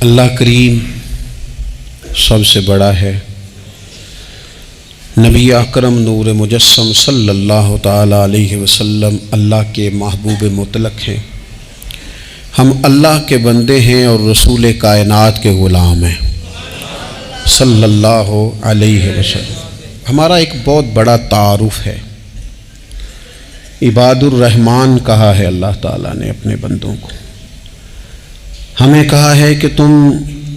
اللہ کریم سب سے بڑا ہے۔ نبی اکرم نور مجسم صلی اللہ تعالی علیہ وسلم اللہ کے محبوب مطلق ہیں۔ ہم اللہ کے بندے ہیں اور رسول کائنات کے غلام ہیں صلی اللہ علیہ وسلم۔ ہمارا ایک بہت بڑا تعارف ہے۔ عباد الرحمن کہا ہے اللہ تعالیٰ نے اپنے بندوں کو۔ ہمیں کہا ہے کہ تم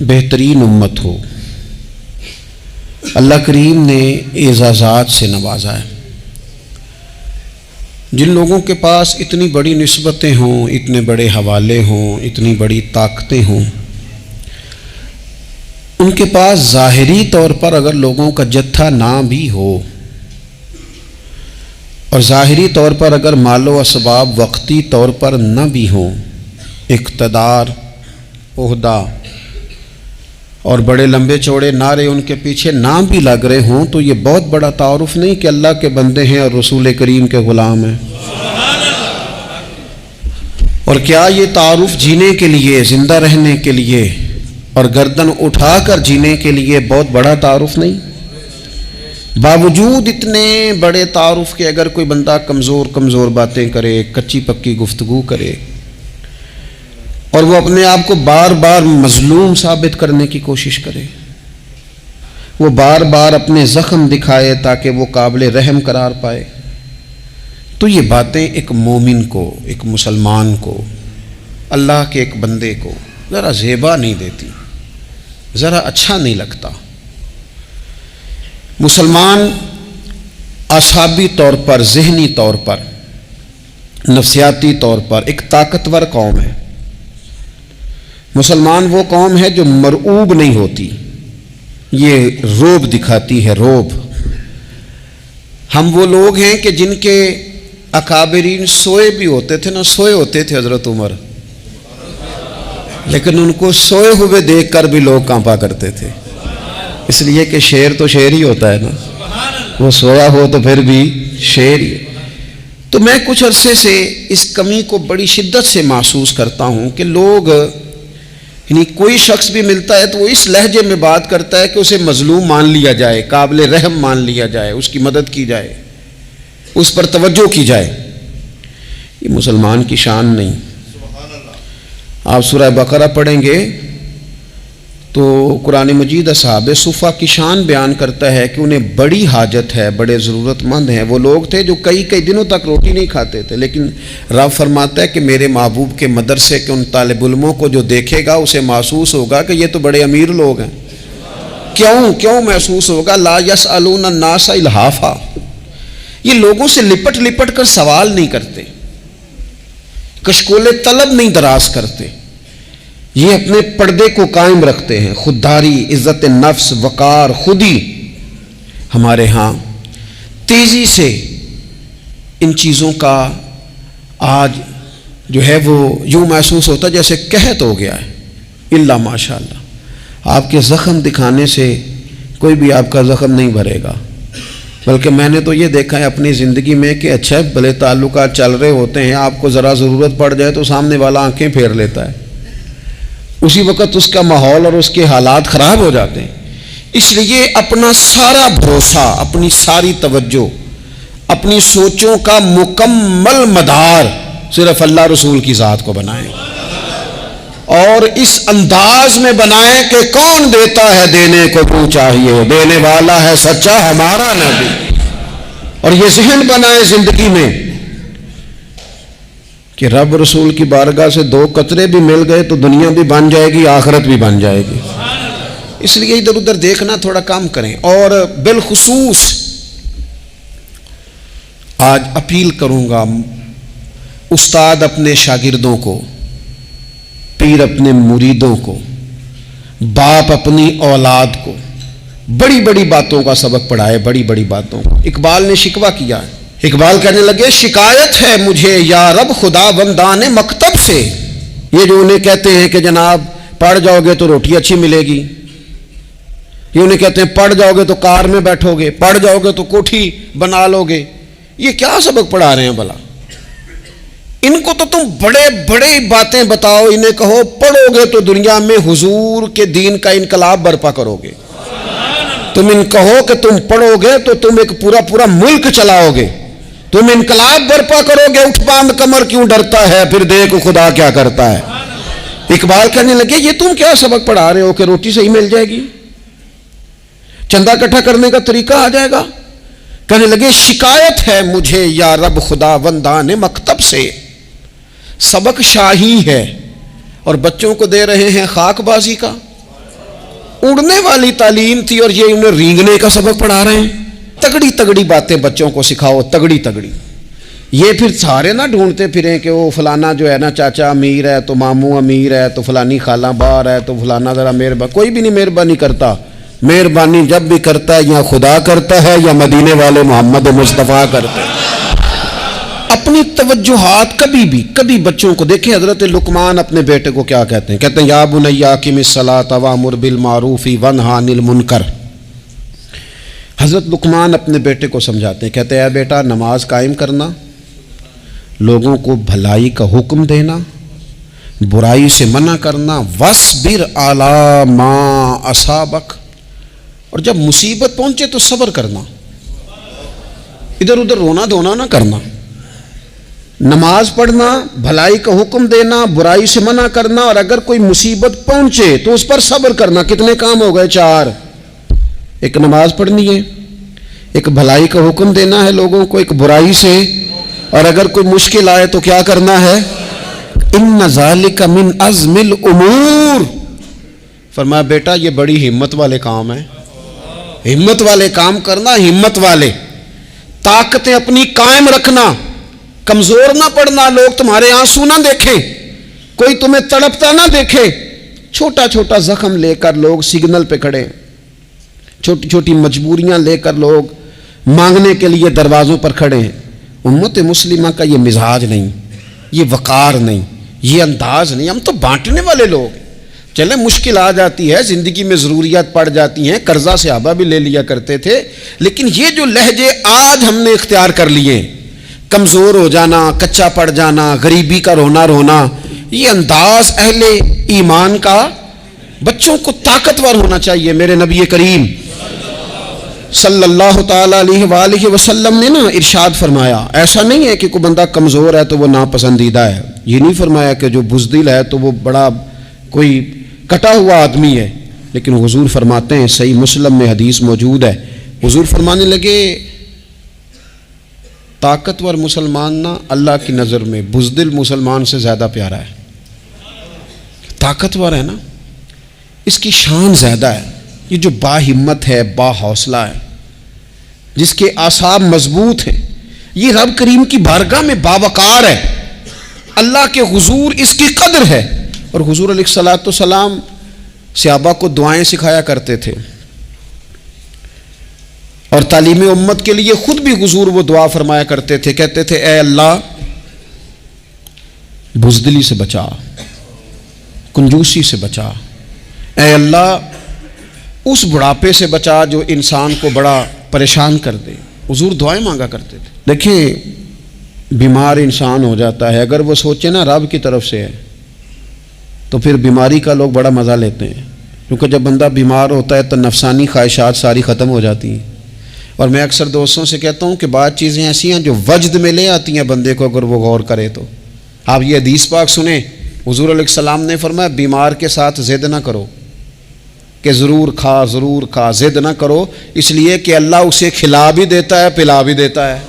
بہترین امت ہو۔ اللہ کریم نے اعزازات سے نوازا ہے۔ جن لوگوں کے پاس اتنی بڑی نسبتیں ہوں، اتنے بڑے حوالے ہوں، اتنی بڑی طاقتیں ہوں، ان کے پاس ظاہری طور پر اگر لوگوں کا جتھا نہ بھی ہو اور ظاہری طور پر اگر مال و اسباب وقتی طور پر نہ بھی ہوں، اقتدار، عہدہ اور بڑے لمبے چوڑے نعرے ان کے پیچھے نام بھی لگ رہے ہوں، تو یہ بہت بڑا تعارف نہیں کہ اللہ کے بندے ہیں اور رسول کریم کے غلام ہیں؟ اور کیا یہ تعارف جینے کے لیے، زندہ رہنے کے لیے اور گردن اٹھا کر جینے کے لیے بہت بڑا تعارف نہیں؟ باوجود اتنے بڑے تعارف کے اگر کوئی بندہ کمزور باتیں کرے، کچی پکی گفتگو کرے اور وہ اپنے آپ کو بار بار مظلوم ثابت کرنے کی کوشش کرے، وہ بار بار اپنے زخم دکھائے تاکہ وہ قابل رحم قرار پائے، تو یہ باتیں ایک مومن کو، ایک مسلمان کو، اللہ کے ایک بندے کو ذرا زیبا نہیں دیتی، ذرا اچھا نہیں لگتا۔ مسلمان اعصابی طور پر، ذہنی طور پر، نفسیاتی طور پر ایک طاقتور قوم ہے۔ مسلمان وہ قوم ہے جو مرعوب نہیں ہوتی، یہ روب دکھاتی ہے، روب۔ ہم وہ لوگ ہیں کہ جن کے اکابرین سوئے بھی ہوتے تھے نا، سوئے ہوتے تھے حضرت عمر، لیکن ان کو سوئے ہوئے دیکھ کر بھی لوگ کانپا کرتے تھے، اس لیے کہ شیر تو شیر ہی ہوتا ہے نا، وہ سویا ہو تو پھر بھی شیر ہی۔ تو میں کچھ عرصے سے اس کمی کو بڑی شدت سے محسوس کرتا ہوں کہ لوگ، یعنی کوئی شخص بھی ملتا ہے تو وہ اس لہجے میں بات کرتا ہے کہ اسے مظلوم مان لیا جائے، قابل رحم مان لیا جائے، اس کی مدد کی جائے، اس پر توجہ کی جائے۔ یہ مسلمان کی شان نہیں۔ آپ سورہ بقرہ پڑھیں گے تو قرآن مجید اصحاب صفہ کی شان بیان کرتا ہے کہ انہیں بڑی حاجت ہے، بڑے ضرورت مند ہیں۔ وہ لوگ تھے جو کئی دنوں تک روٹی نہیں کھاتے تھے، لیکن رب فرماتا ہے کہ میرے محبوب کے مدرسے کے ان طالب علموں کو جو دیکھے گا اسے محسوس ہوگا کہ یہ تو بڑے امیر لوگ ہیں۔ کیوں محسوس ہوگا؟ لا یسألون الناس الحافا، یہ لوگوں سے لپٹ کر سوال نہیں کرتے، کشکول طلب نہیں دراز کرتے، یہ اپنے پردے کو قائم رکھتے ہیں۔ خودداری، عزت نفس، وقار، خودی ہمارے ہاں تیزی سے ان چیزوں کا آج جو ہے وہ یوں محسوس ہوتا جیسے قحط ہو گیا ہے۔ الا ماشاء اللہ، آپ کے زخم دکھانے سے کوئی بھی آپ کا زخم نہیں بھرے گا، بلکہ میں نے تو یہ دیکھا ہے اپنی زندگی میں کہ اچھا بھلے تعلقات چل رہے ہوتے ہیں، آپ کو ذرا ضرورت پڑ جائے تو سامنے والا آنکھیں پھیر لیتا ہے، اسی وقت اس کا ماحول اور اس کے حالات خراب ہو جاتے ہیں۔ اس لیے اپنا سارا بھروسہ، اپنی ساری توجہ، اپنی سوچوں کا مکمل مدار صرف اللہ رسول کی ذات کو بنائیں، اور اس انداز میں بنائیں کہ کون دیتا ہے دینے کو تو چاہیے، دینے والا ہے سچا ہمارا نبی۔ اور یہ ذہن بنائیں زندگی میں کہ رب رسول کی بارگاہ سے 2 قطرے بھی مل گئے تو دنیا بھی بن جائے گی، آخرت بھی بن جائے گی۔ اس لیے ادھر ادھر دیکھنا تھوڑا کم کریں۔ اور بالخصوص آج اپیل کروں گا، استاد اپنے شاگردوں کو، پیر اپنے مریدوں کو، باپ اپنی اولاد کو بڑی بڑی باتوں کا سبق پڑھائے، بڑی بڑی باتوں کو۔ اقبال نے شکوہ کیا ہے، اقبال کہنے لگے شکایت ہے مجھے یا رب خدا بندان مکتب سے، یہ جو انہیں کہتے ہیں کہ جناب پڑھ جاؤ گے تو روٹی اچھی ملے گی، یہ انہیں کہتے ہیں پڑھ جاؤ گے تو کار میں بیٹھو گے، پڑھ جاؤ گے تو کوٹھی بنا لو گے، یہ کیا سبق پڑھا رہے ہیں بھلا؟ ان کو تو تم بڑے بڑے باتیں بتاؤ، انہیں کہو پڑھو گے تو دنیا میں حضور کے دین کا انقلاب برپا کرو گے، تم ان کہو کہ تم پڑھو گے تو تم ایک پورا ملک چلاؤ گے، تم انقلاب برپا کرو گے، اٹھ باندھ کمر کیوں ڈرتا ہے، پھر دیکھو خدا کیا کرتا ہے۔ اقبال کہنے لگے یہ تم کیا سبق پڑھا رہے ہو کہ روٹی صحیح مل جائے گی، چندہ اکٹھا کرنے کا طریقہ آ جائے گا؟ کہنے لگے شکایت ہے مجھے یا رب خدا وندان مکتب سے، سبق شاہی ہے اور بچوں کو دے رہے ہیں خاک بازی کا۔ اڑنے والی تعلیم تھی اور یہ انہیں رینگنے کا سبق پڑھا رہے ہیں۔ تگڑی تگڑی باتیں بچوں کو سکھاؤ، تگڑی تگڑی، یہ پھر سارے نہ ڈھونڈتے پھریں کہ وہ فلانا جو ہے نا چاچا امیر ہے تو ماموں امیر ہے تو فلانی خالہ باہر ہے تو فلانا ذرا مہربانی، کوئی بھی نہیں مہربانی کرتا۔ مہربانی جب بھی کرتا ہے یا خدا کرتا ہے یا مدینے والے محمد مصطفیٰ کرتے ہیں۔ اپنی توجہات کبھی بچوں کو دیکھیں، حضرت لقمان اپنے بیٹے کو کیا کہتے ہیں؟ کہتے ہیں یا بنی اقم الصلاۃ وامر بالمعروف وانہی عن المنکر۔ حضرت لقمان اپنے بیٹے کو سمجھاتے ہیں، کہتے ہیں اے بیٹا نماز قائم کرنا، لوگوں کو بھلائی کا حکم دینا، برائی سے منع کرنا، وَاصْبِرْ عَلَىٰ مَا أَصَابَكَ، اور جب مصیبت پہنچے تو صبر کرنا، ادھر ادھر رونا دھونا نہ کرنا، نماز پڑھنا، بھلائی کا حکم دینا، برائی سے منع کرنا، اور اگر کوئی مصیبت پہنچے تو اس پر صبر کرنا۔ کتنے کام ہو گئے؟ 4۔ ایک نماز پڑھنی ہے، ایک بھلائی کا حکم دینا ہے لوگوں کو، ایک برائی سے، اور اگر کوئی مشکل آئے تو کیا کرنا ہے؟ ان ذالک من عزم الامور۔ فرمایا بیٹا یہ بڑی ہمت والے کام ہیں، ہمت والے کام کرنا، ہمت والے، طاقتیں اپنی قائم رکھنا، کمزور نہ پڑنا، لوگ تمہارے آنسو نہ دیکھیں، کوئی تمہیں تڑپتا نہ دیکھے۔ چھوٹا چھوٹا زخم لے کر لوگ سگنل پہ کھڑے، چھوٹی چھوٹی مجبوریاں لے کر لوگ مانگنے کے لیے دروازوں پر کھڑے ہیں۔ امت مسلمہ کا یہ مزاج نہیں، یہ وقار نہیں، یہ انداز نہیں، ہم تو بانٹنے والے لوگ ہیں۔ چلے مشکل آ جاتی ہے، زندگی میں ضروریات پڑ جاتی ہیں، قرضہ صحابہ بھی لے لیا کرتے تھے، لیکن یہ جو لہجے آج ہم نے اختیار کر لیے، کمزور ہو جانا، کچا پڑ جانا، غریبی کا رونا، یہ انداز اہل ایمان کا۔ بچوں کو طاقتور ہونا چاہیے۔ میرے نبی کریم صلی اللہ تعالی علیہ وآلہ وسلم نے نا ارشاد فرمایا، ایسا نہیں ہے کہ کوئی بندہ کمزور ہے تو وہ ناپسندیدہ ہے، یہ نہیں فرمایا کہ جو بزدل ہے تو وہ بڑا کوئی کٹا ہوا آدمی ہے، لیکن حضور فرماتے ہیں، صحیح مسلم میں حدیث موجود ہے، حضور فرمانے لگے طاقتور مسلمان نا اللہ کی نظر میں بزدل مسلمان سے زیادہ پیارا ہے۔ طاقتور ہے نا، اس کی شان زیادہ ہے، یہ جو با ہمت ہے، با حوصلہ ہے، جس کے اعصاب مضبوط ہیں، یہ رب کریم کی بارگاہ میں باوقار ہے، اللہ کے حضور اس کی قدر ہے۔ اور حضور علیہ الصلوۃ والسلام صحابہ کو دعائیں سکھایا کرتے تھے، اور تعلیم امت کے لیے خود بھی حضور وہ دعا فرمایا کرتے تھے، کہتے تھے اے اللہ بزدلی سے بچا، کنجوسی سے بچا، اے اللہ اس بڑھاپے سے بچا جو انسان کو بڑا پریشان کر دے۔ حضور دعائیں مانگا کرتے تھے۔ دیکھیں بیمار انسان ہو جاتا ہے، اگر وہ سوچے نا رب کی طرف سے ہے تو پھر بیماری کا لوگ بڑا مزہ لیتے ہیں، کیونکہ جب بندہ بیمار ہوتا ہے تو نفسانی خواہشات ساری ختم ہو جاتی ہیں۔ اور میں اکثر دوستوں سے کہتا ہوں کہ بعض چیزیں ایسی ہیں جو وجد میں لے آتی ہیں بندے کو، اگر وہ غور کرے تو۔ آپ یہ حدیث پاک سنیں، حضور علیہ السلام نے فرمایا بیمار کے ساتھ ضد نہ کرو کہ ضرور کھا، ضد نہ کرو، اس لیے کہ اللہ اسے کھلا بھی دیتا ہے، پلا بھی دیتا ہے۔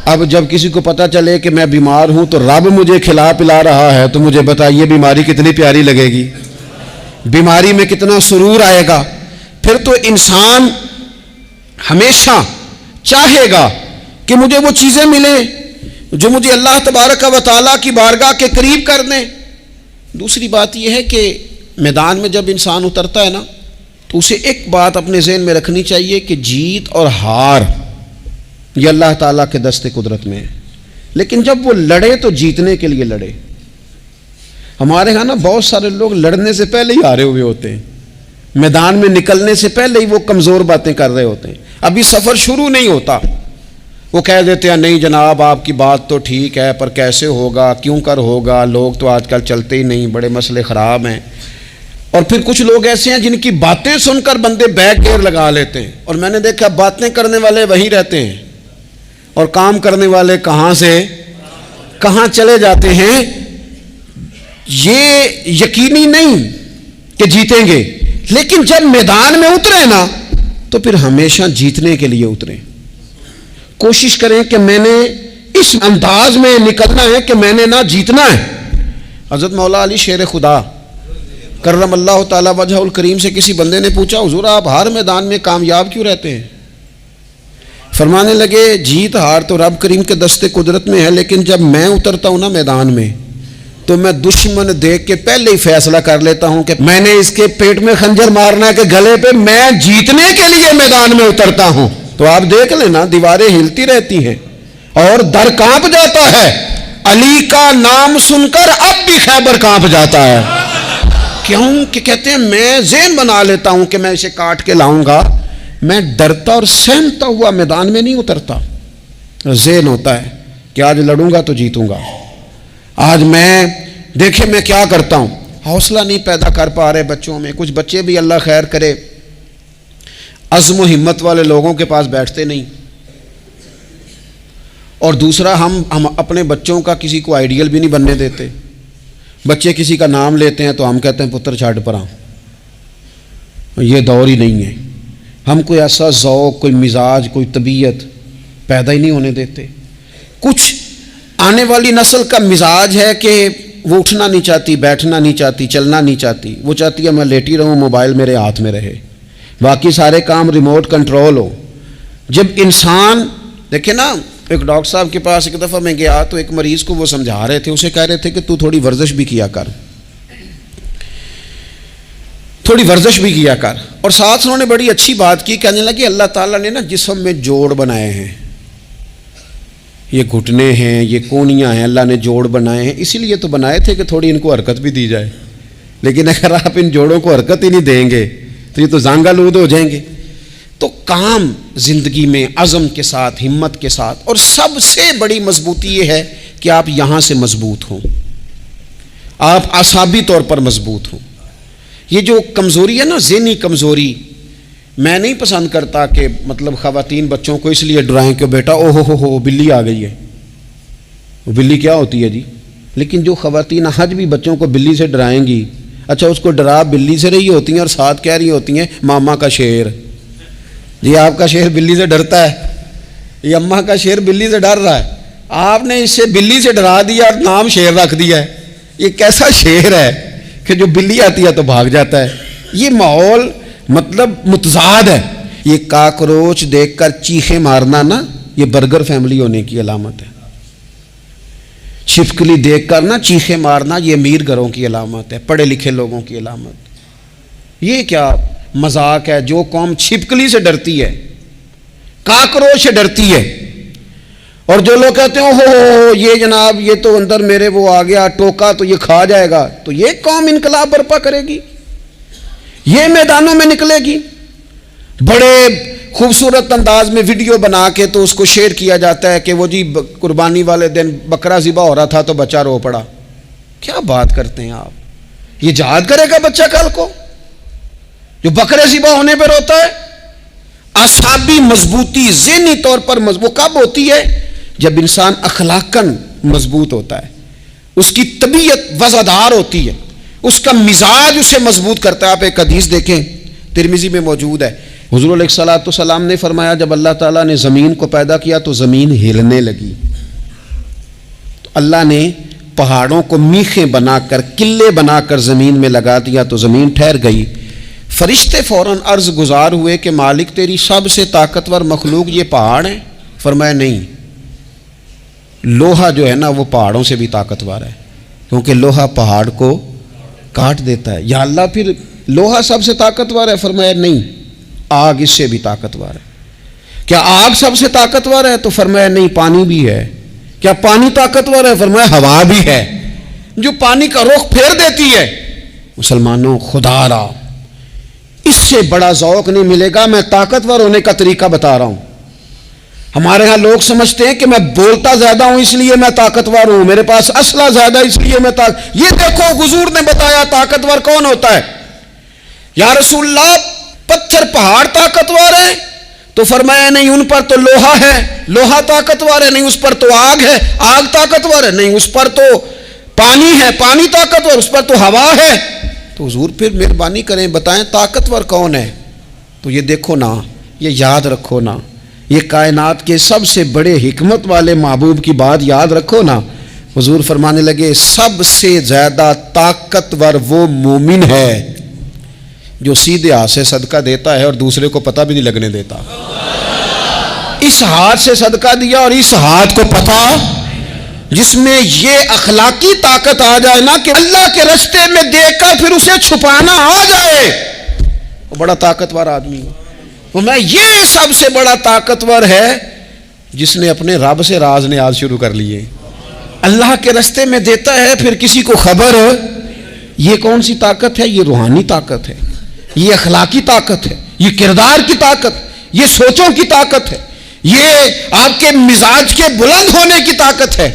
اب جب کسی کو پتہ چلے کہ میں بیمار ہوں تو رب مجھے کھلا پلا رہا ہے تو مجھے بتائیے بیماری کتنی پیاری لگے گی، بیماری میں کتنا سرور آئے گا۔ پھر تو انسان ہمیشہ چاہے گا کہ مجھے وہ چیزیں ملیں جو مجھے اللہ تبارک و تعالیٰ کی بارگاہ کے قریب کر دیں۔ دوسری بات یہ ہے کہ میدان میں جب انسان اترتا ہے نا تو اسے ایک بات اپنے ذہن میں رکھنی چاہیے کہ جیت اور ہار یہ اللہ تعالیٰ کے دست قدرت میں ہے، لیکن جب وہ لڑے تو جیتنے کے لیے لڑے۔ ہمارے ہاں نا بہت سارے لوگ لڑنے سے پہلے ہی ہارے ہوئے ہوتے ہیں، میدان میں نکلنے سے پہلے ہی وہ کمزور باتیں کر رہے ہوتے ہیں، ابھی سفر شروع نہیں ہوتا وہ کہہ دیتے ہیں نہیں جناب آپ کی بات تو ٹھیک ہے پر کیسے ہوگا، کیوں کر ہوگا، لوگ تو آج کل چلتے ہی نہیں، بڑے مسئلے خراب ہیں۔ اور پھر کچھ لوگ ایسے ہیں جن کی باتیں سن کر بندے بیک گیئر لگا لیتے ہیں، اور میں نے دیکھا باتیں کرنے والے وہیں رہتے ہیں اور کام کرنے والے کہاں سے کہاں چلے جاتے ہیں۔ یہ یقینی نہیں کہ جیتیں گے، لیکن جب میدان میں اترے نا تو پھر ہمیشہ جیتنے کے لیے اتریں۔ کوشش کریں کہ میں نے اس انداز میں نکلنا ہے کہ میں نے نہ جیتنا ہے۔ حضرت مولا علی شیر خدا کرم اللہ تعالی وجہ الکریم سے کسی بندے نے پوچھا حضور آپ ہر میدان میں کامیاب کیوں رہتے ہیں؟ فرمانے لگے جیت ہار تو رب کریم کے دستے قدرت میں ہے، لیکن جب میں اترتا ہوں نا میدان میں تو میں دشمن دیکھ کے پہلے ہی فیصلہ کر لیتا ہوں کہ میں نے اس کے پیٹ میں خنجر مارنا ہے کہ گلے پہ، میں جیتنے کے لیے میدان میں اترتا ہوں۔ تو آپ دیکھ لینا دیواریں ہلتی رہتی ہیں اور در کانپ جاتا ہے، علی کا نام سن کر اب بھی خیبر کانپ جاتا ہے۔ کیوں کہ کہتے ہیں میں ذہن بنا لیتا ہوں کہ میں اسے کاٹ کے لاؤں گا، میں ڈرتا اور سہمتا ہوا میدان میں نہیں اترتا۔ ذہن ہوتا ہے کہ آج لڑوں گا تو جیتوں گا، آج میں دیکھیں میں کیا کرتا ہوں۔ حوصلہ نہیں پیدا کر پا رہے بچوں میں، کچھ بچے بھی اللہ خیر کرے عزم و ہمت والے لوگوں کے پاس بیٹھتے نہیں، اور دوسرا ہم اپنے بچوں کا کسی کو آئیڈیل بھی نہیں بننے دیتے۔ بچے کسی کا نام لیتے ہیں تو ہم کہتے ہیں پتر چھاڑ پر آؤ، یہ دور ہی نہیں ہے۔ ہم کوئی ایسا ذوق، کوئی مزاج، کوئی طبیعت پیدا ہی نہیں ہونے دیتے۔ کچھ آنے والی نسل کا مزاج ہے کہ وہ اٹھنا نہیں چاہتی، بیٹھنا نہیں چاہتی، چلنا نہیں چاہتی، وہ چاہتی ہے میں لیٹی رہوں، موبائل میرے ہاتھ میں رہے، باقی سارے کام ریموٹ کنٹرول ہو۔ جب انسان دیکھیں نا، ایک ڈاکٹر صاحب کے پاس ایک دفعہ میں گیا تو ایک مریض کو وہ سمجھا رہے تھے، اسے کہہ رہے تھے کہ تو تھوڑی ورزش بھی کیا کر، تھوڑی ورزش بھی کیا کر، اور ساتھ انہوں نے بڑی اچھی بات کی، کہنے لگے اللہ تعالیٰ نے نا جسم میں جوڑ بنائے ہیں، یہ گھٹنے ہیں، یہ کونیاں ہیں، اللہ نے جوڑ بنائے ہیں، اسی لیے تو بنائے تھے کہ تھوڑی ان کو حرکت بھی دی جائے، لیکن اگر آپ ان جوڑوں کو حرکت ہی نہیں دیں گے تو یہ تو زانگا لود ہو جائیں گے۔ تو کام زندگی میں عزم کے ساتھ، ہمت کے ساتھ، اور سب سے بڑی مضبوطی یہ ہے کہ آپ یہاں سے مضبوط ہوں، آپ اعصابی طور پر مضبوط ہوں۔ یہ جو کمزوری ہے نا، ذہنی کمزوری، میں نہیں پسند کرتا کہ مطلب خواتین بچوں کو اس لیے ڈرائیں کہ بیٹا او ہو بلی آ گئی ہے۔ وہ بلی کیا ہوتی ہے جی؟ لیکن جو خواتین آج بھی بچوں کو بلی سے ڈرائیں گی، اچھا اس کو ڈرا بلی سے رہی ہوتی ہیں اور ساتھ کہہ رہی ہوتی ہیں ماما کا شیر، جی آپ کا شیر بلی سے ڈرتا ہے، یہ اماں کا شیر بلی سے ڈر رہا ہے، آپ نے اس سے بلی سے ڈرا دیا اور نام شیر رکھ دیا ہے۔ یہ کیسا شیر ہے کہ جو بلی آتی ہے تو بھاگ جاتا ہے؟ یہ ماحول مطلب متضاد ہے۔ یہ کاکروچ دیکھ کر چیخیں مارنا نا، یہ برگر فیملی ہونے کی علامت ہے۔ چھپکلی دیکھ کر نا چیخیں مارنا، یہ امیر گھروں کی علامت ہے، پڑھے لکھے لوگوں کی علامت۔ یہ کیا مذاق ہے؟ جو قوم چھپکلی سے ڈرتی ہے، کاکروچ سے ڈرتی ہے، اور جو لوگ کہتے ہیں ہو یہ جناب یہ تو اندر میرے وہ آ گیا ٹوکا تو یہ کھا جائے گا، تو یہ قوم انقلاب برپا کرے گی، یہ میدانوں میں نکلے گی۔ بڑے خوبصورت انداز میں ویڈیو بنا کے تو اس کو شیئر کیا جاتا ہے کہ وہ جی قربانی والے دن بکرا ذبح ہو رہا تھا تو بچہ رو پڑا۔ کیا بات کرتے ہیں آپ؟ یہ جہاد کرے گا بچہ کل کو جو بکرے ذبح ہونے پہ روتا ہے؟ اعصابی مضبوطی ذہنی طور پر مضبوط کب ہوتی ہے؟ جب انسان اخلاقاً مضبوط ہوتا ہے، اس کی طبیعت وزادار ہوتی ہے، اس کا مزاج اسے مضبوط کرتا ہے۔ آپ ایک حدیث دیکھیں، ترمذی میں موجود ہے، حضور علیہ الصلوۃ والسلام نے فرمایا جب اللہ تعالیٰ نے زمین کو پیدا کیا تو زمین ہلنے لگی، تو اللہ نے پہاڑوں کو میخیں بنا کر، قلعے بنا کر زمین میں لگا دیا تو زمین ٹھہر گئی۔ فرشتے فوراً عرض گزار ہوئے کہ مالک تیری سب سے طاقتور مخلوق یہ پہاڑ ہیں؟ فرمایا نہیں، لوہا جو ہے نا وہ پہاڑوں سے بھی طاقتور ہے، کیونکہ لوہا پہاڑ کو کاٹ دیتا ہے۔ یا اللہ پھر لوہا سب سے طاقتور ہے؟ فرمایا نہیں، آگ اس سے بھی طاقتور ہے۔ کیا آگ سب سے طاقتور ہے؟ تو فرمایا نہیں، پانی بھی ہے۔ کیا پانی طاقتور ہے؟ فرمایا ہوا بھی ہے، جو پانی کا رخ پھیر دیتی ہے۔ مسلمانوں خدا را اس سے بڑا ذوق نہیں ملے گا۔ میں طاقتور ہونے کا طریقہ بتا رہا ہوں۔ ہمارے ہاں لوگ سمجھتے ہیں کہ میں بولتا زیادہ ہوں اس لیے میں طاقتور ہوں، میرے پاس اسلحہ زیادہ اس لیے میں یہ دیکھو حضور نے بتایا طاقتور کون ہوتا ہے۔ یا رسول اللہ پتھر پہاڑ طاقتور ہے؟ تو فرمایا نہیں، ان پر تو لوہا ہے، لوہا طاقتور ہے، نہیں اس پر تو آگ ہے، آگ طاقتور ہے، نہیں اس پر تو پانی ہے، پانی طاقتور، اس پر تو ہوا ہے۔ تو حضور پھر مہربانی کریں بتائیں طاقتور کون ہے؟ تو یہ دیکھو نا، یہ یاد رکھو نا، یہ کائنات کے سب سے بڑے حکمت والے محبوب کی بات یاد رکھو نا۔ حضور فرمانے لگے سب سے زیادہ طاقتور وہ مومن ہے جو سیدھے ہاتھ سے صدقہ دیتا ہے اور دوسرے کو پتہ بھی نہیں لگنے دیتا۔ اس ہاتھ سے صدقہ دیا اور اس ہاتھ کو پتہ، جس میں یہ اخلاقی طاقت آ جائے نا کہ اللہ کے رستے میں دیکھ کر پھر اسے چھپانا آ جائے، وہ بڑا طاقتور آدمی ہے۔ میں یہ سب سے بڑا طاقتور ہے جس نے اپنے رب سے راز نیاز شروع کر لیے، اللہ کے رستے میں دیتا ہے پھر کسی کو خبر۔ یہ کون سی طاقت ہے؟ یہ روحانی طاقت ہے، یہ اخلاقی طاقت ہے، یہ کردار کی طاقت، یہ سوچوں کی طاقت ہے، یہ آپ کے مزاج کے بلند ہونے کی طاقت ہے۔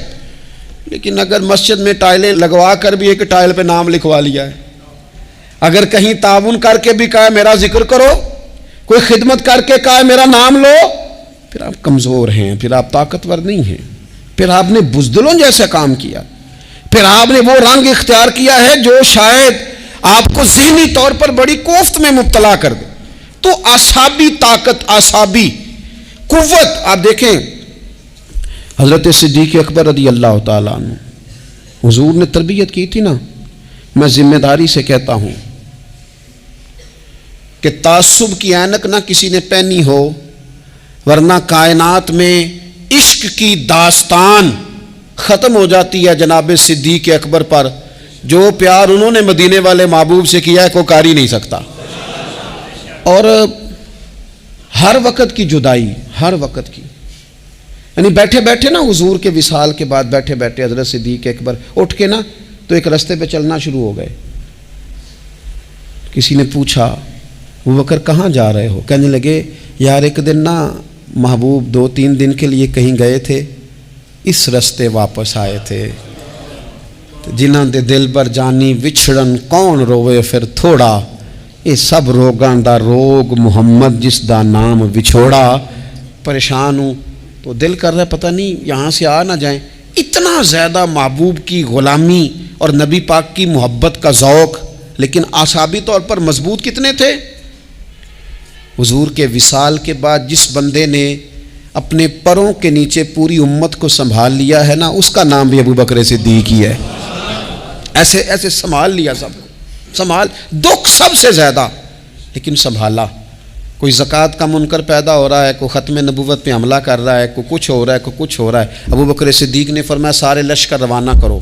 لیکن اگر مسجد میں ٹائلیں لگوا کر بھی ایک ٹائل پہ نام لکھوا لیا ہے، اگر کہیں تعاون کر کے بھی کہا میرا ذکر کرو، کوئی خدمت کر کے کہا میرا نام لو، پھر آپ کمزور ہیں، پھر آپ طاقتور نہیں ہیں، پھر آپ نے بزدلوں جیسا کام کیا، پھر آپ نے وہ رنگ اختیار کیا ہے جو شاید آپ کو ذہنی طور پر بڑی کوفت میں مبتلا کر دے۔ تو اعصابی طاقت، اعصابی قوت، آپ دیکھیں حضرت صدیق اکبر رضی اللہ تعالیٰ عنہ، حضور نے تربیت کی تھی نا، میں ذمہ داری سے کہتا ہوں کہ تعصب کی اینک نہ کسی نے پہنی ہو، ورنہ کائنات میں عشق کی داستان ختم ہو جاتی ہے جناب صدیق اکبر پر۔ جو پیار انہوں نے مدینے والے محبوب سے کیا ہے کوئی کر ہی نہیں سکتا۔ اور ہر وقت کی جدائی، ہر وقت کی، یعنی بیٹھے بیٹھے نا حضور کے وصال کے بعد بیٹھے بیٹھے حضرت صدیق اکبر اٹھ کے نا تو ایک رستے پہ چلنا شروع ہو گئے۔ کسی نے پوچھا ابو بکر کہاں جا رہے ہو؟ کہنے لگے یار ایک دن نا محبوب 2-3 دن کے لیے کہیں گئے تھے، اس رستے واپس آئے تھے، جنہاں دے دل بر جانی وچھڑن کون روے پھر تھوڑا، یہ سب روگاں دا روگ محمد جس دا نام وچھوڑا۔ پریشان ہوں تو دل کر رہا ہے پتہ نہیں یہاں سے آ نہ جائیں۔ اتنا زیادہ محبوب کی غلامی اور نبی پاک کی محبت کا ذوق، لیکن اعصابی طور پر مضبوط کتنے تھے؟ حضور کے وصال کے بعد جس بندے نے اپنے پروں کے نیچے پوری امت کو سنبھال لیا ہے نا، اس کا نام بھی ابو بکر صدیق ہی ہے۔ ایسے ایسے سنبھال لیا، سب سنبھال، دکھ سب سے زیادہ لیکن سنبھالا۔ کوئی زکوٰۃ کا منکر پیدا ہو رہا ہے، کوئی ختم نبوت پہ حملہ کر رہا ہے، کوئی کچھ ہو رہا ہے، کوئی کچھ ہو رہا ہے، ابو بکر صدیق نے فرمایا سارے لشکر روانہ کرو،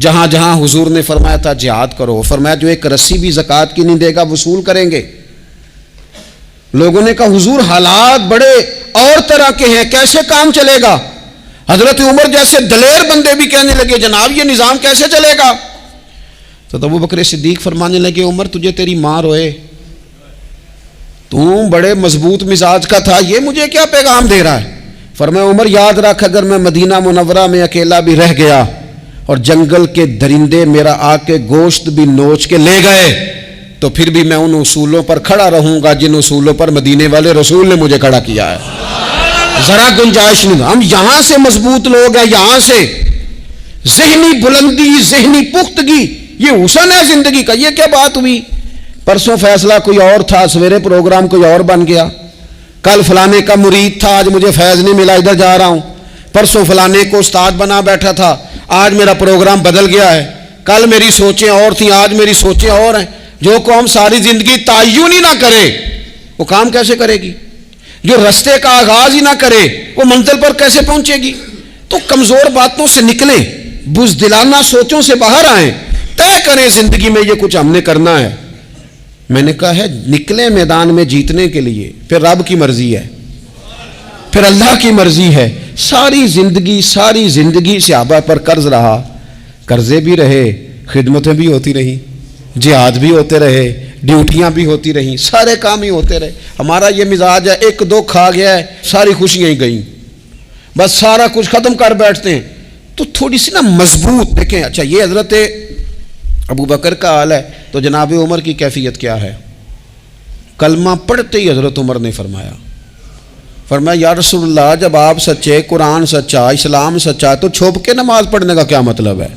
جہاں جہاں حضور نے فرمایا تھا جہاد کرو۔ فرمایا جو ایک رسی بھی زکوٰۃ کی نہیں دے گا وصول کریں گے۔ لوگوں نے کہا حضور حالات بڑے اور طرح کے ہیں، کیسے کام چلے گا؟ حضرت عمر جیسے دلیر بندے بھی کہنے لگے جناب یہ نظام کیسے چلے گا؟ تو ابو بکر صدیق فرمانے لگے عمر تجھے تیری ماں روئے، تو بڑے مضبوط مزاج کا تھا، یہ مجھے کیا پیغام دے رہا ہے؟ فرمایا عمر یاد رکھ اگر میں مدینہ منورہ میں اکیلا بھی رہ گیا اور جنگل کے درندے میرا آ کے گوشت بھی نوچ کے لے گئے تو پھر بھی میں ان اصولوں پر کھڑا رہوں گا جن اصولوں پر مدینے والے رسول نے مجھے کھڑا کیا ہے۔ ذرا گنجائش نہیں۔ ہم یہاں سے مضبوط لوگ ہیں، یہاں سے ذہنی بلندی، ذہنی پختگی، یہ حسن ہے زندگی کا۔ یہ کیا بات ہوئی؟ پرسوں فیصلہ کوئی اور تھا، سویرے پروگرام کوئی اور بن گیا، کل فلانے کا مرید تھا آج مجھے فیض نہیں ملا ادھر جا رہا ہوں، پرسوں فلانے کو استاد بنا بیٹھا تھا آج میرا پروگرام بدل گیا ہے، کل میری سوچیں اور تھیں آج میری سوچیں اور ہیں۔ جو قوم ساری زندگی تعین ہی نہ کرے وہ کام کیسے کرے گی؟ جو رستے کا آغاز ہی نہ کرے وہ منزل پر کیسے پہنچے گی؟ تو کمزور باتوں سے نکلیں، بزدلانہ سوچوں سے باہر آئیں، طے کریں زندگی میں یہ کچھ ہم نے کرنا ہے۔ میں نے کہا ہے نکلیں میدان میں جیتنے کے لیے، پھر رب کی مرضی ہے، پھر اللہ کی مرضی ہے۔ ساری زندگی صحابہ پر قرض رہا، قرضے بھی رہے، خدمتیں بھی ہوتی رہی، جہاد بھی ہوتے رہے، ڈیوٹیاں بھی ہوتی رہیں, سارے کام ہی ہوتے رہے. ہمارا یہ مزاج ہے, ایک دو کھا گیا ہے ساری خوشیاں ہی گئیں, بس سارا کچھ ختم کر بیٹھتے ہیں. تو تھوڑی سی نا مضبوط دیکھیں. اچھا یہ حضرت ابو بکر کا حال ہے, تو جناب عمر کی کیفیت کیا ہے؟ کلمہ پڑھتے ہی حضرت عمر نے فرمایا یا رسول اللہ, جب آپ سچے, قرآن سچا, اسلام سچا, تو چھپ کے نماز پڑھنے کا کیا مطلب ہے؟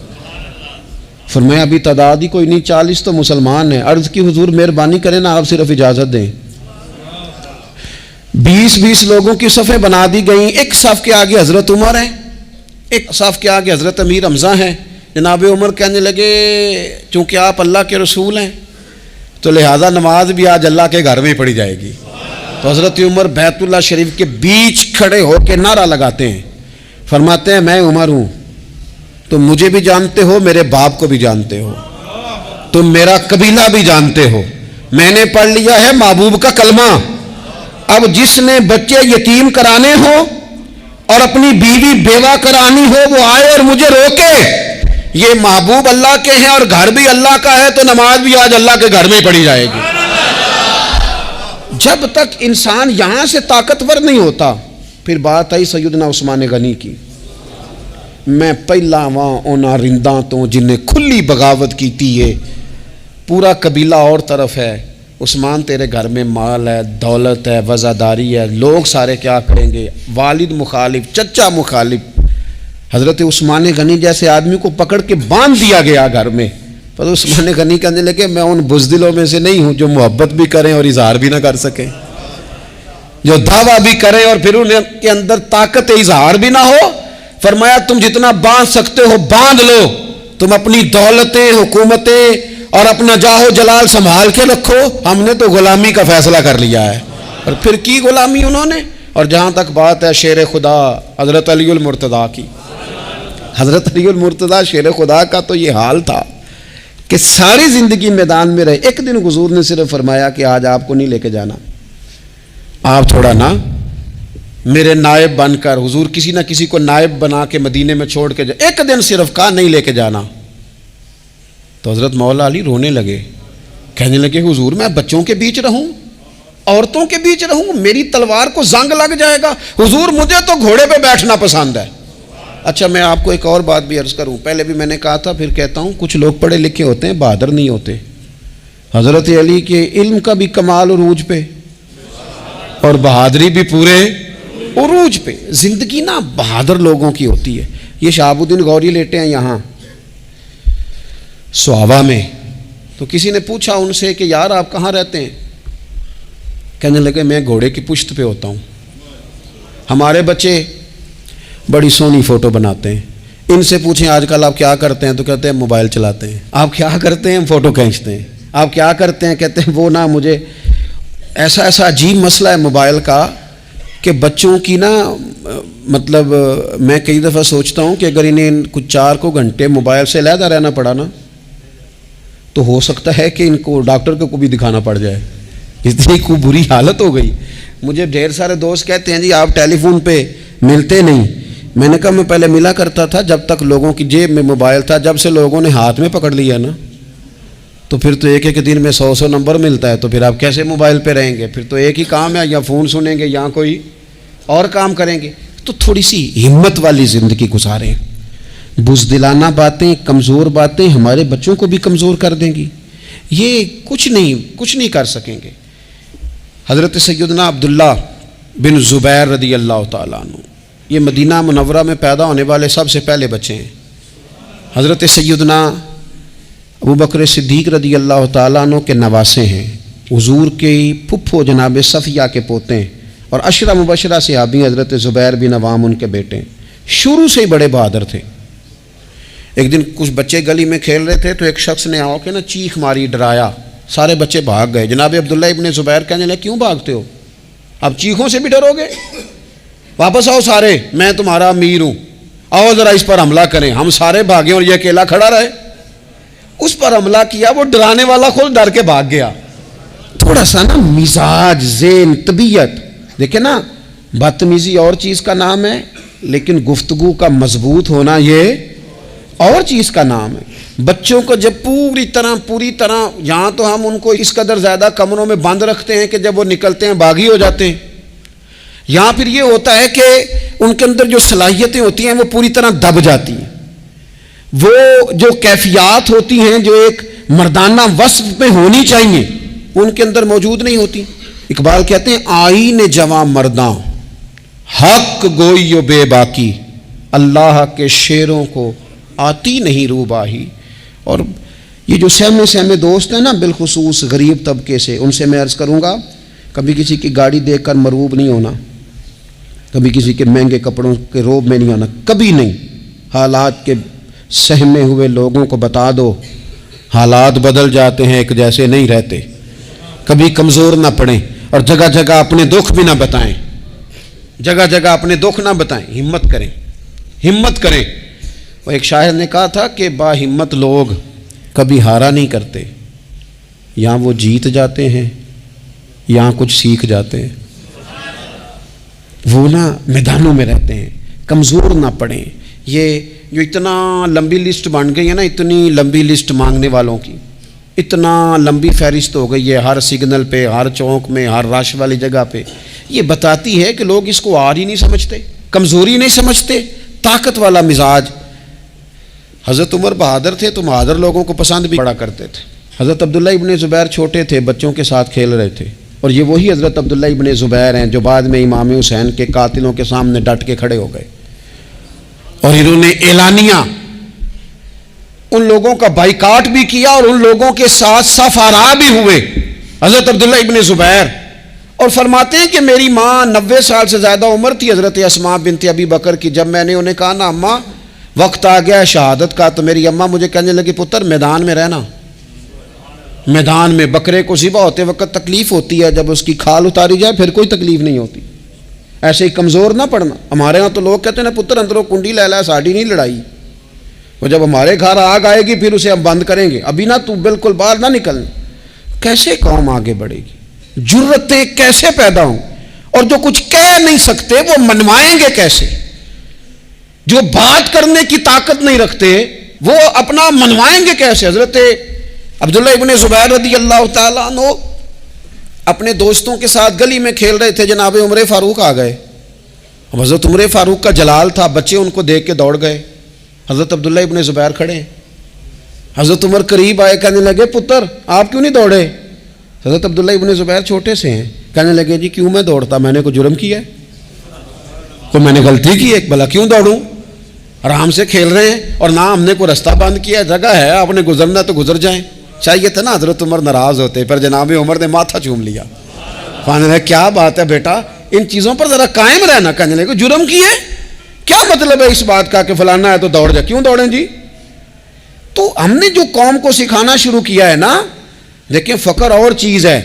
فرمایا ابھی تعداد ہی کوئی نہیں, 40 تو مسلمان ہیں. عرض کی حضور مہربانی کریں نا, آپ صرف اجازت دیں. 20 لوگوں کی صفیں بنا دی گئیں. ایک صف کے آگے حضرت عمر ہیں, ایک صف کے آگے حضرت امیر حمزہ ہیں. جناب عمر کہنے لگے چونکہ آپ اللہ کے رسول ہیں تو لہذا نماز بھی آج اللہ کے گھر میں پڑھی جائے گی. تو حضرت عمر بیت اللہ شریف کے بیچ کھڑے ہو کے نعرہ لگاتے ہیں, فرماتے ہیں میں عمر ہوں, تم مجھے بھی جانتے ہو, میرے باپ کو بھی جانتے ہو, تم میرا قبیلہ بھی جانتے ہو, میں نے پڑھ لیا ہے محبوب کا کلمہ. اب جس نے بچے یتیم کرانے ہو اور اپنی بیوی بیوہ کرانی ہو وہ آئے اور مجھے روکے. یہ محبوب اللہ کے ہیں اور گھر بھی اللہ کا ہے, تو نماز بھی آج اللہ کے گھر میں پڑھی جائے گی. جب تک انسان یہاں سے طاقتور نہیں ہوتا. پھر بات آئی سیدنا عثمان غنی کی. میں پہلا وہاں اونا رنداں تو جنہیں کھلی بغاوت کی تھی, ہے پورا قبیلہ اور طرف ہے. عثمان تیرے گھر میں مال ہے, دولت ہے, وزاداری ہے, لوگ سارے کیا کریں گے؟ والد مخالف, چچا مخالف. حضرت عثمان غنی جیسے آدمی کو پکڑ کے باندھ دیا گیا گھر میں. پر عثمان غنی کہنے لگے میں ان بزدلوں میں سے نہیں ہوں جو محبت بھی کریں اور اظہار بھی نہ کر سکیں, جو دعویٰ بھی کریں اور پھر ان کے اندر طاقت اظہار بھی نہ ہو. فرمایا تم جتنا باندھ سکتے ہو باندھ لو, تم اپنی دولتیں, حکومتیں اور اپنا جاہ و جلال سنبھال کے رکھو, ہم نے تو غلامی کا فیصلہ کر لیا ہے. اور پھر کی غلامی انہوں نے. اور جہاں تک بات ہے شیر خدا حضرت علی المرتضیٰ کی, حضرت علی المرتضیٰ شیر خدا کا تو یہ حال تھا کہ ساری زندگی میدان میں رہے. ایک دن حضور نے صرف فرمایا کہ آج آپ کو نہیں لے کے جانا, آپ تھوڑا نا میرے نائب بن کر, حضور کسی نہ کسی کو نائب بنا کے مدینے میں چھوڑ کے جائے. ایک دن صرف کہا نہیں لے کے جانا. تو حضرت مولا علی رونے لگے, کہنے لگے حضور میں بچوں کے بیچ رہوں, عورتوں کے بیچ رہوں, میری تلوار کو زنگ لگ جائے گا. حضور مجھے تو گھوڑے پہ بیٹھنا پسند ہے. اچھا میں آپ کو ایک اور بات بھی عرض کروں, پہلے بھی میں نے کہا تھا پھر کہتا ہوں, کچھ لوگ پڑھے لکھے ہوتے ہیں بہادر نہیں ہوتے. حضرت علی کے علم کا بھی کمال عروج پہ اور بہادری بھی پورے عروج پہ. زندگی نا بہادر لوگوں کی ہوتی ہے. یہ شہاب الدین غوری لیٹے ہیں یہاں سوابا میں, تو کسی نے پوچھا ان سے کہ یار آپ کہاں رہتے ہیں؟ کہنے لگے میں گھوڑے کی پشت پہ ہوتا ہوں, ہمارے بچے بڑی سونی فوٹو بناتے ہیں. ان سے پوچھیں آج کل آپ کیا کرتے ہیں؟ تو کہتے ہیں موبائل چلاتے ہیں. آپ کیا کرتے ہیں؟ فوٹو کھینچتے ہیں. آپ کیا کرتے ہیں؟ کہتے ہیں وہ نا مجھے ایسا عجیب مسئلہ ہے موبائل کا کہ بچوں کی نا مطلب میں کئی دفعہ سوچتا ہوں کہ اگر انہیں کچھ 4 گھنٹے موبائل سے علیحدہ رہنا پڑا نا تو ہو سکتا ہے کہ ان کو ڈاکٹر کو بھی دکھانا پڑ جائے, اتنی کو بری حالت ہو گئی. مجھے ڈھیر سارے دوست کہتے ہیں جی آپ ٹیلی فون پہ ملتے نہیں. میں نے کہا میں پہلے ملا کرتا تھا جب تک لوگوں کی جیب میں موبائل تھا, جب سے لوگوں نے ہاتھ میں پکڑ لیا نا تو پھر تو ایک دن میں 100 نمبر ملتا ہے, تو پھر آپ کیسے موبائل پہ رہیں گے؟ پھر تو ایک ہی کام ہے, یا فون سنیں گے یا کوئی اور کام کریں گے. تو تھوڑی سی ہمت والی زندگی گزاریں. بزدلانہ باتیں, کمزور باتیں ہمارے بچوں کو بھی کمزور کر دیں گی. یہ کچھ نہیں کر سکیں گے. حضرت سیدنا عبداللہ بن زبیر رضی اللہ تعالیٰ عنہ, یہ مدینہ منورہ میں پیدا ہونے والے سب سے پہلے بچے ہیں. حضرت سیدنا ابو بکر صدیق رضی اللہ تعالیٰ عنہ کے نواسے ہیں. حضور کے پھپھو جناب صفیہ کے پوتے ہیں, اور عشرہ مبشرہ صحابی حضرت زبیر بن عوام ان کے بیٹے ہیں. شروع سے ہی بڑے بہادر تھے. ایک دن کچھ بچے گلی میں کھیل رہے تھے تو ایک شخص نے آ کے نا چیخ ماری, ڈرایا, سارے بچے بھاگ گئے. جناب عبداللہ ابن زبیر کہنے لگے کیوں بھاگتے ہو؟ اب چیخوں سے بھی ڈرو گے؟ واپس آؤ سارے, میں تمہارا امیر ہوں, آؤ ذرا اس پر حملہ کریں. ہم سارے بھاگے اور یہ اکیلا کھڑا رہے. اس پر حملہ کیا, وہ ڈرانے والا خود ڈر کے بھاگ گیا. تھوڑا سا نا مزاج, ذہن, طبیعت دیکھیں نا, بدتمیزی اور چیز کا نام ہے لیکن گفتگو کا مضبوط ہونا یہ اور چیز کا نام ہے۔ بچوں کو جب پوری طرح یہاں تو ہم ان کو اس قدر زیادہ کمروں میں بند رکھتے ہیں کہ جب وہ نکلتے ہیں باغی ہو جاتے ہیں، یہاں پھر یہ ہوتا ہے کہ ان کے اندر جو صلاحیتیں ہوتی ہیں وہ پوری طرح دب جاتی ہیں، وہ جو کیفیات ہوتی ہیں جو ایک مردانہ وصف میں ہونی چاہیے ان کے اندر موجود نہیں ہوتی۔ اقبال کہتے ہیں آئین جواں مرداں حق گوئی و بے باکی، اللہ کے شیروں کو آتی نہیں روباہی۔ اور یہ جو سہمے دوست ہیں نا بالخصوص غریب طبقے سے، ان سے میں عرض کروں گا کبھی کسی کی گاڑی دیکھ کر مرعوب نہیں ہونا، کبھی کسی کے مہنگے کپڑوں کے روب میں نہیں آنا، کبھی نہیں۔ حالات کے سہمے ہوئے لوگوں کو بتا دو حالات بدل جاتے ہیں، ایک جیسے نہیں رہتے۔ کبھی کمزور نہ پڑیں اور جگہ جگہ اپنے دکھ بھی نہ بتائیں، جگہ جگہ اپنے دکھ نہ بتائیں، ہمت کریں، ہمت کریں۔ وہ ایک شاعر نے کہا تھا کہ با ہمت لوگ کبھی ہارا نہیں کرتے، یہاں وہ جیت جاتے ہیں، یہاں کچھ سیکھ جاتے ہیں۔ وہ نا میدانوں میں رہتے ہیں، کمزور نہ پڑیں۔ یہ جو اتنا لمبی لسٹ بن گئی ہے نا، اتنی لمبی لسٹ مانگنے والوں کی، اتنا لمبی فہرست ہو گئی ہے ہر سگنل پہ، ہر چوک میں، ہر رش والی جگہ پہ، یہ بتاتی ہے کہ لوگ اس کو آر ہی نہیں سمجھتے، کمزوری نہیں سمجھتے، طاقت والا مزاج۔ حضرت عمر بہادر تھے تو بہادر لوگوں کو پسند بھی بڑا کرتے تھے۔ حضرت عبداللہ ابن زبیر چھوٹے تھے، بچوں کے ساتھ کھیل رہے تھے، اور یہ وہی حضرت عبداللہ ابن زبیر ہیں جو بعد میں امام حسین کے قاتلوں کے سامنے ڈٹ کے کھڑے ہو گئے اور انہوں نے اعلانیہ ان لوگوں کا بائیکاٹ بھی کیا اور ان لوگوں کے ساتھ صف آرا بھی ہوئے حضرت عبداللہ ابن زبیر، اور فرماتے ہیں کہ میری ماں 90 سال سے زیادہ عمر تھی حضرت اسماء بنت ابی بکر کی، جب میں نے انہیں کہا نا اماں وقت آ گیا ہے شہادت کا، تو میری اماں مجھے کہنے لگی پتر میدان میں رہنا، میدان میں بکرے کو ذبح ہوتے وقت تکلیف ہوتی ہے، جب اس کی کھال اتاری جائے پھر کوئی تکلیف نہیں ہوتی، ایسے ہی کمزور نہ پڑنا۔ ہمارے ہاں تو لوگ کہتے ہیں نا پتر اندروں کنڈی لے لا ساڑی نہیں لڑائی، وہ جب ہمارے گھر آگ آئے گی پھر اسے ہم بند کریں گے، ابھی نہ تو بالکل باہر نہ نکلنا۔ کیسے قوم آگے بڑھے گی؟ جرتیں کیسے پیدا ہوں؟ اور جو کچھ کہہ نہیں سکتے وہ منوائیں گے کیسے؟ جو بات کرنے کی طاقت نہیں رکھتے وہ اپنا منوائیں گے کیسے؟ حضرت عبداللہ ابن زبیر رضی اللہ تعالیٰ عنہ اپنے دوستوں کے ساتھ گلی میں کھیل رہے تھے، جناب عمر فاروق آ گئے، اب حضرت عمر فاروق کا جلال تھا، بچے ان کو دیکھ کے دوڑ گئے، حضرت عبداللہ ابن زبیر کھڑے ہیں، حضرت عمر قریب آئے، کہنے لگے پتر آپ کیوں نہیں دوڑے؟ حضرت عبداللہ ابن زبیر چھوٹے سے ہیں، کہنے لگے جی کیوں میں دوڑتا، میں نے کوئی جرم کیا ہے، کوئی میں نے غلطی کی ہے، بھلا کیوں دوڑوں؟ آرام سے کھیل رہے ہیں اور نہ ہم نے کوئی رستہ بند کیا، جگہ ہے آپ نے گزرنا تو گزر جائیں۔ چاہیے تھا نا حضرت عمر ناراض ہوتے، پر جناب عمر نے ماتھا چوم لیا، کہنے لگے کیا بات ہے بیٹا، ان چیزوں پر ذرا قائم رہنا، کہنے لگے جرم کیے، کیا مطلب ہے اس بات کا کہ فلانا ہے تو دوڑ جا، کیوں دوڑیں جی؟ تو ہم نے جو قوم کو سکھانا شروع کیا ہے نا، دیکھیں فقر اور چیز ہے،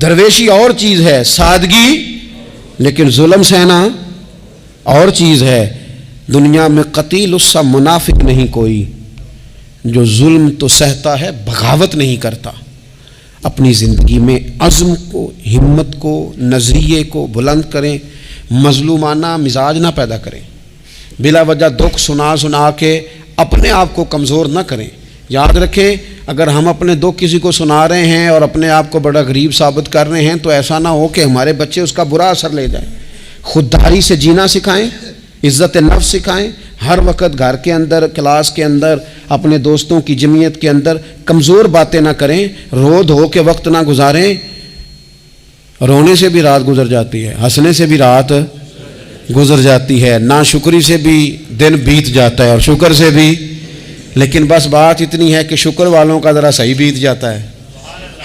درویشی اور چیز ہے، سادگی، لیکن ظلم سہنا اور چیز ہے۔ دنیا میں قتیل اس سا منافق نہیں کوئی جو ظلم تو سہتا ہے بغاوت نہیں کرتا۔ اپنی زندگی میں عزم کو، ہمت کو، نظریے کو بلند کریں، مظلومانہ مزاج نہ پیدا کریں، بلا وجہ دکھ سنا کے اپنے آپ کو کمزور نہ کریں۔ یاد رکھیں اگر ہم اپنے دکھ کسی کو سنا رہے ہیں اور اپنے آپ کو بڑا غریب ثابت کر رہے ہیں تو ایسا نہ ہو کہ ہمارے بچے اس کا برا اثر لے جائیں۔ خودداری سے جینا سکھائیں، عزت نفس سکھائیں، ہر وقت گھر کے اندر، کلاس کے اندر، اپنے دوستوں کی جمعیت کے اندر کمزور باتیں نہ کریں، رو دھو کے وقت نہ گزاریں۔ رونے سے بھی رات گزر جاتی ہے، ہنسنے سے بھی رات گزر جاتی ہے، ناشکری سے بھی دن بیت جاتا ہے اور شکر سے بھی، لیکن بس بات اتنی ہے کہ شکر والوں کا ذرا صحیح بیت جاتا ہے،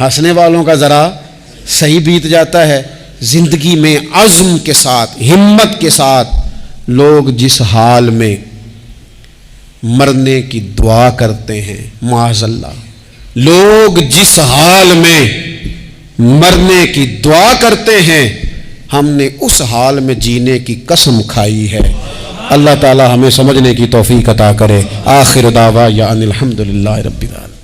ہنسنے والوں کا ذرا صحیح بیت جاتا ہے۔ زندگی میں عزم کے ساتھ، ہمت کے ساتھ لوگ جس حال میں مرنے کی دعا کرتے ہیں، معاذ اللہ، لوگ جس حال میں مرنے کی دعا کرتے ہیں، ہم نے اس حال میں جینے کی قسم کھائی ہے۔ اللہ تعالی ہمیں سمجھنے کی توفیق عطا کرے۔ آخر دعوانا ان الحمدللہ رب العالمین۔